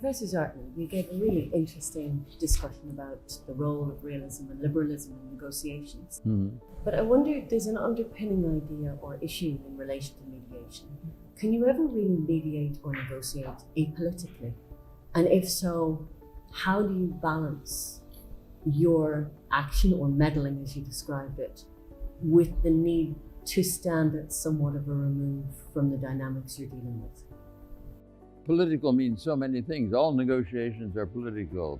Professor Zartman, we gave a really interesting discussion about the role of realism and liberalism in negotiations. But I wonder if there's an underpinning idea or issue in relation to mediation. Can you ever really mediate or negotiate apolitically? And if so, how do you balance your action or meddling, as you described it, with the need to stand at somewhat of a remove from the dynamics you're dealing with? Political means so many things. All negotiations are political.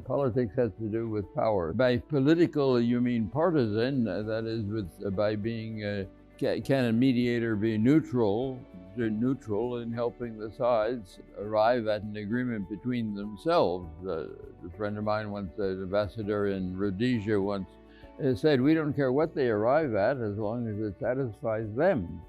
Politics has to do with power. By political, you mean partisan. That is, by being, can a mediator be neutral in helping the sides arrive at an agreement between themselves? A friend of mine once, an ambassador in Rhodesia once, said, we don't care what they arrive at as long as it satisfies them,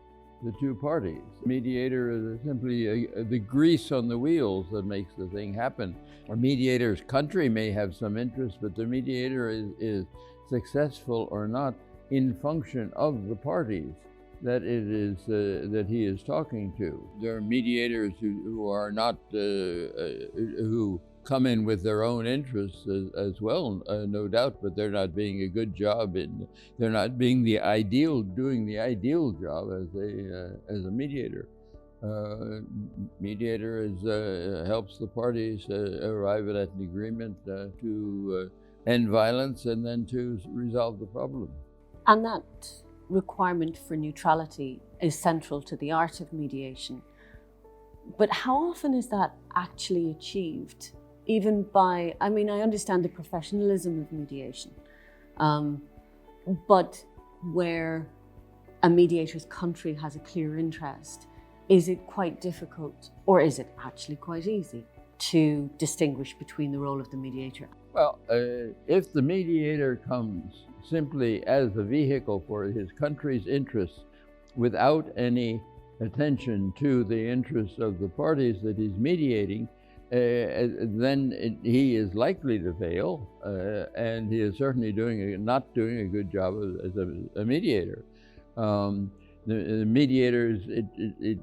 the two parties. Mediator is simply the grease on the wheels that makes the thing happen. A mediator's country may have some interest, but the mediator is successful or not in function of the parties that it is that he is talking to. There are mediators who are not who come in with their own interests as well, no doubt, but they're not doing a good job they're not being doing the ideal job as a mediator. Mediator helps the parties arrive at an agreement to end violence and then to resolve the problem. And that requirement for neutrality is central to the art of mediation. But how often is that actually achieved? Even by, I understand the professionalism of mediation, but where a mediator's country has a clear interest, is it quite difficult, or is it actually quite easy to distinguish between the role of the mediator? Well, if the mediator comes simply as a vehicle for his country's interests without any attention to the interests of the parties that he's mediating, then he is likely to fail, and he is certainly not doing a good job as a mediator. The mediators,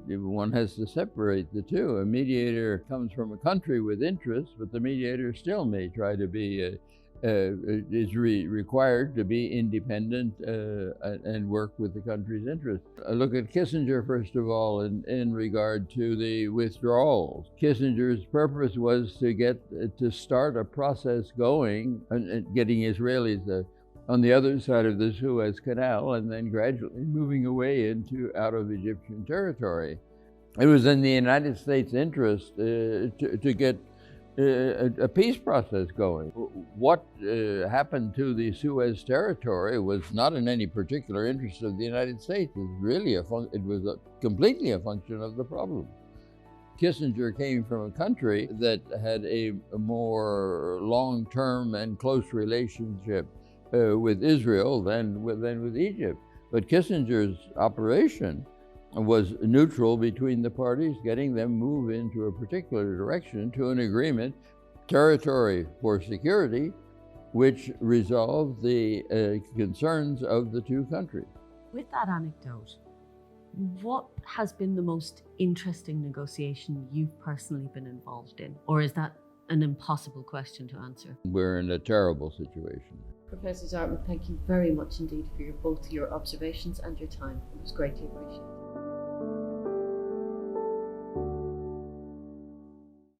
one has to separate the two. A mediator comes from a country with interests, but the mediator still may try to be is required to be independent and work with the country's interests. Look at Kissinger, first of all, in regard to the withdrawals. Kissinger's purpose was to start a process going and getting Israelis on the other side of the Suez Canal and then gradually moving away out of Egyptian territory. It was in the United States' interest to get a peace process going. What happened to the Suez territory was not in any particular interest of the United States. It was really completely a function of the problem. Kissinger came from a country that had a more long-term and close relationship with Israel than with Egypt. But Kissinger's operation was neutral between the parties, getting them move into a particular direction to an agreement, territory for security, which resolved the concerns of the two countries. With that anecdote, what has been the most interesting negotiation you've personally been involved in? Or is that an impossible question to answer? We're in a terrible situation. Professor Zartman, thank you very much indeed for both your observations and your time. It was greatly appreciated.